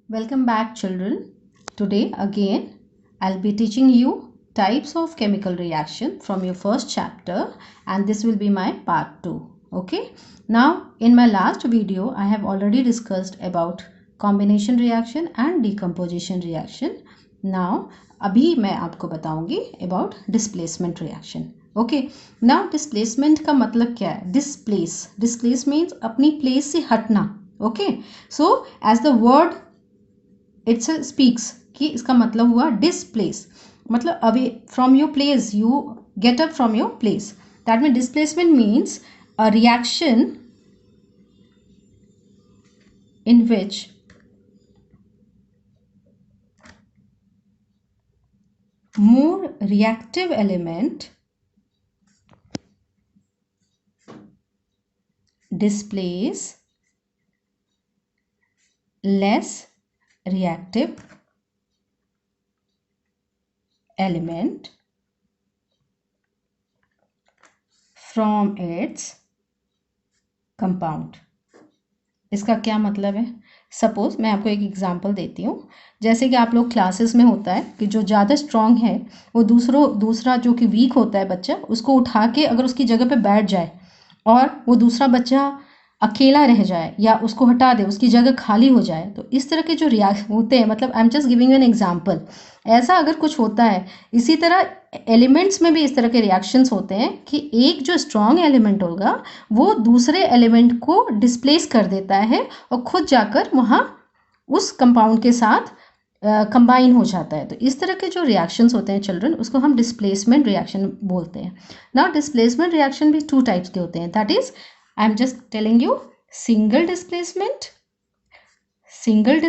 Welcome back, children. Today again I'll be teaching you types of chemical reaction from your first chapter, and this will be my part 2. Okay. Now in my last video I have already discussed about combination reaction and decomposition reaction. Now अभी मैं आपको बताऊंगी about displacement reaction. Okay. Now displacement का मतलब क्या है? Displace means अपनी place से हटना. Okay. So as the word it's speaks कि इसका मतलब हुआ डिस्प्लेस, मतलब away from your place, you get up from your place. That mean displacement means a reaction in which more reactive element displace less reactive element from its compound. इसका क्या मतलब है? Suppose मैं आपको एक एग्जांपल देती हूँ. जैसे कि आप लोग क्लासेस में होता है कि जो ज़्यादा स्ट्रांग है वो दूसरा जो कि वीक होता है बच्चा, उसको उठा के अगर उसकी जगह पे बैठ जाए और वो दूसरा बच्चा अकेला रह जाए या उसको हटा दे, उसकी जगह खाली हो जाए, तो इस तरह के जो रिएक्शन होते हैं, मतलब I am just giving an example, ऐसा अगर कुछ होता है. इसी तरह एलिमेंट्स में भी इस तरह के रिएक्शंस होते हैं कि एक जो स्ट्रॉन्ग एलिमेंट होगा वो दूसरे एलिमेंट को डिस्प्लेस कर देता है और खुद जाकर वहाँ उस कंपाउंड के साथ कंबाइन हो जाता है. तो इस तरह के जो रिएक्शंस होते हैं चिल्ड्रन, उसको हम डिस्प्लेसमेंट रिएक्शन बोलते हैं. नाउ डिस्प्लेसमेंट रिएक्शन भी 2 टाइप्स के होते हैं. That is I am just telling you single displacement single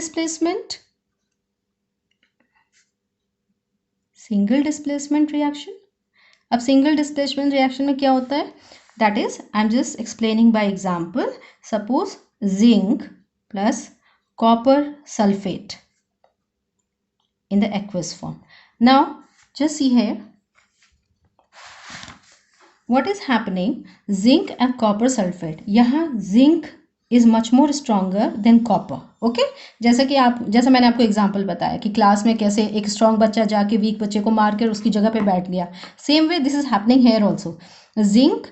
displacement reaction. अब सिंगल डिस्प्लेसमेंट रिएक्शन में क्या होता है? That is I am just explaining by example. Suppose zinc plus copper sulphate in the aqueous form. Now just see here what is happening. Zinc and copper sulfate, यहाँ zinc is much more stronger than copper. Okay, जैसा मैंने आपको example बताया कि class में कैसे एक strong बच्चा जाके वीक बच्चे को मार कर उसकी जगह पे बैठ गया, same way this is happening here also. Zinc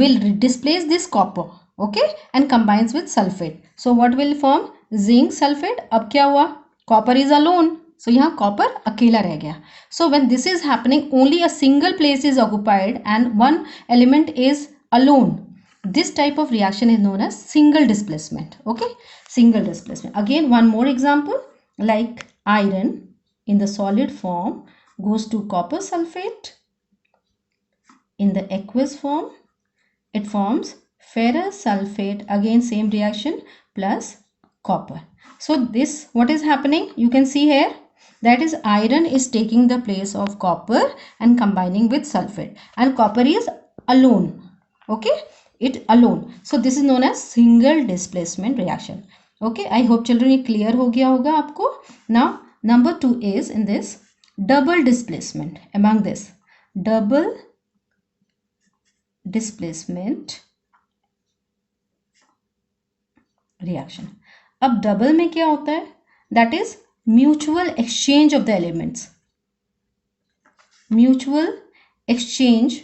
will displace this copper, okay, and combines with sulfate. So what will form? Zinc sulfate. अब क्या हुआ? Copper is alone. So यहाँ copper अकेला रह गया. So when this is happening, only a single place is occupied and one element is alone. This type of reaction is known as single displacement. Okay, single displacement. Again, one more example, like iron in the solid form goes to copper sulfate. In the aqueous form, it forms ferrous sulfate. Again, same reaction plus copper. So this, what is happening? You can see here. That is, iron is taking the place of copper and combining with sulfate, and copper is alone. Okay, it alone. So this is known as single displacement reaction. Okay, I hope children ये clear हो गया होगा आपको. Now number 2 is in this double displacement. Among this double displacement reaction. अब double में क्या होता है? That is mutual exchange of the elements. Mutual exchange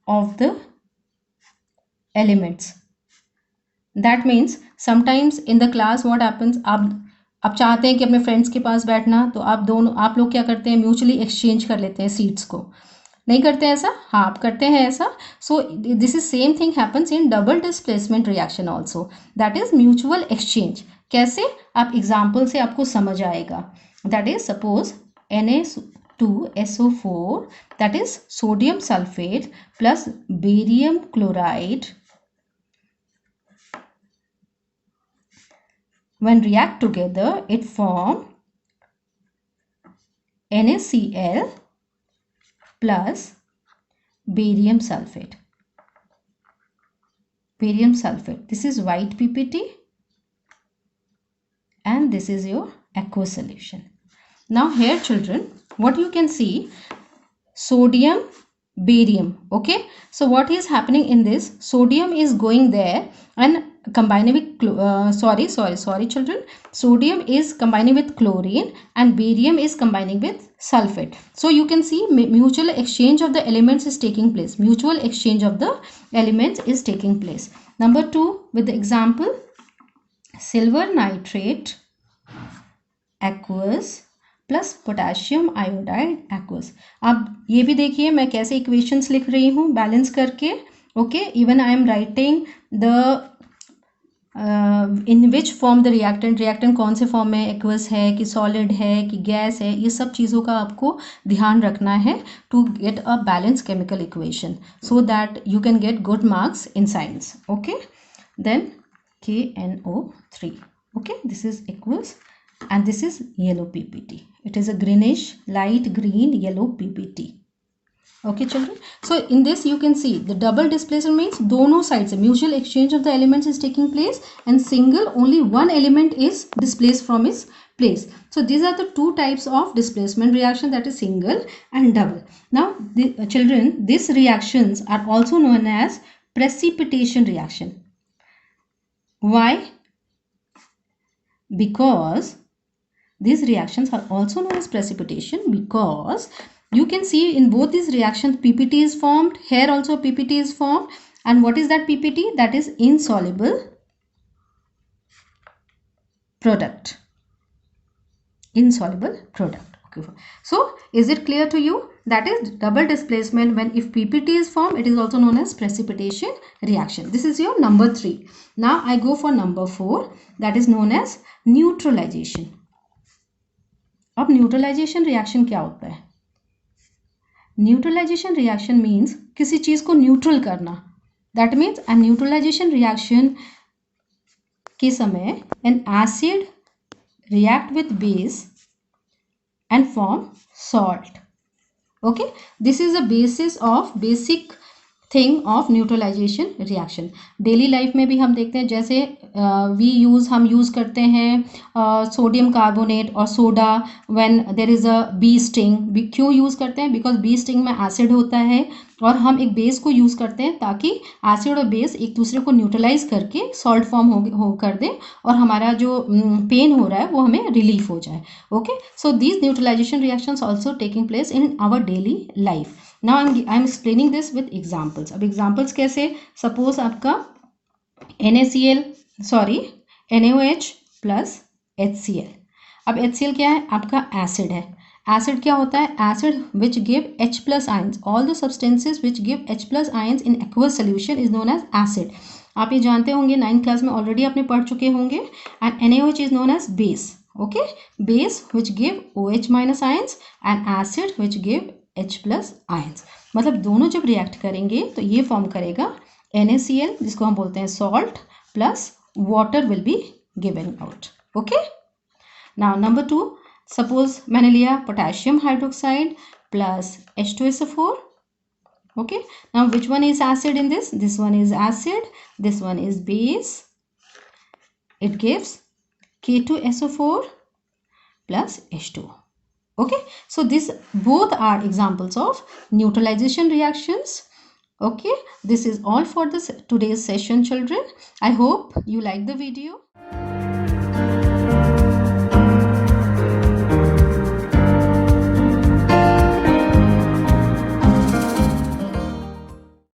of the elements. That means sometimes in the class what happens, आप चाहते हैं कि अपने फ्रेंड्स के पास बैठना, तो आप लोग क्या करते हैं? म्यूचुअली एक्सचेंज कर लेते हैं सीट्स को. नहीं करते ऐसा? हाँ, आप करते हैं ऐसा. So this is same thing happens in double displacement reaction also. That is mutual exchange. कैसे? आप एग्जाम्पल से आपको समझ आएगा. That is suppose Na2SO4, that is sodium sulfate plus barium chloride, when react together it form NaCl plus barium sulfate. Barium sulfate, this is white PPT and this is your aqueous solution. Now here children, what you can see, sodium barium. Okay, so what is happening in this? Sodium is going there and combining with sorry children, sodium is combining with chlorine and barium is combining with sulfate. So you can see mutual exchange of the elements is taking place. Mutual exchange of the elements is taking place. Number 2, with the example, silver nitrate aqueous plus potassium iodide aqueous. अब ये भी देखिए मैं कैसे equations लिख रही हूँ balance करके. Okay, even I am writing the in which form the reactant कौन से फॉर्म में, एक्वस है कि सॉलिड है कि गैस है, ये सब चीज़ों का आपको ध्यान रखना है to get a balance chemical equation so that you can get good marks in science. Okay, then KNO3. okay, this is aqueous and this is yellow PPT. It is a greenish light green yellow PPT. Okay children, so in this you can see the double displacement means दोनों sides mutual exchange of the elements is taking place and single only one element is displaced from its place. So these are the two types of displacement reaction, that is single and double. Now children, these reactions are also known as precipitation reaction. Why? Because these reactions are also known as precipitation because you can see in both these reactions PPT is formed. Here also PPT is formed. And what is that PPT? That is insoluble product. Insoluble product. Okay. So is it clear to you? That is double displacement. When if PPT is formed, it is also known as precipitation reaction. This is your number 3. Now I go for number 4. That is known as neutralisation. अब neutralisation reaction क्या होता है? Neutralisation reaction means किसी चीज को neutral करना. That means a neutralisation reaction के समय an acid react with base and form salt. Okay, this is the basis of basic thing of neutralisation reaction. Daily life में भी हम देखते हैं, जैसे हम यूज़ करते हैं सोडियम कार्बोनेट और soda when there is a bee sting. क्यों यूज़ करते हैं? बिकॉज बी स्टिंग में एसिड होता है और हम एक बेस को यूज़ करते हैं ताकि एसिड और बेस एक दूसरे को न्यूट्रलाइज करके सॉल्ट फॉर्म हो कर दें और हमारा जो पेन हो रहा है वो हमें रिलीफ हो जाए. Okay, so these neutralisation reactions also taking place in our daily life. Now I'm explaining this with examples. अब examples कैसे? Suppose आपका NaOH plus HCl. अब HCl क्या है? आपका एसिड है. एसिड क्या होता है? Acid which give H plus ions. All the substances which give H plus ions in aqueous solution is known as acid. आप ये जानते होंगे, 9th क्लास में ऑलरेडी आपने पढ़ चुके होंगे. And NaOH is known as base. Okay, base which give OH minus ions and acid which give H plus ions. मतलब दोनों जब रिएक्ट करेंगे तो ये फॉर्म करेगा NaCl, जिसको हम बोलते हैं salt, plus water will be given out. Okay, now number 2, suppose मैंने लिया potassium hydroxide plus H2SO4. Okay, now which one is acid in this? This one is acid, this one is base. It gives K2SO4 plus H2O. Okay, so this both are examples of neutralization reactions. Okay, this is all for this today's session children. I hope you like the video.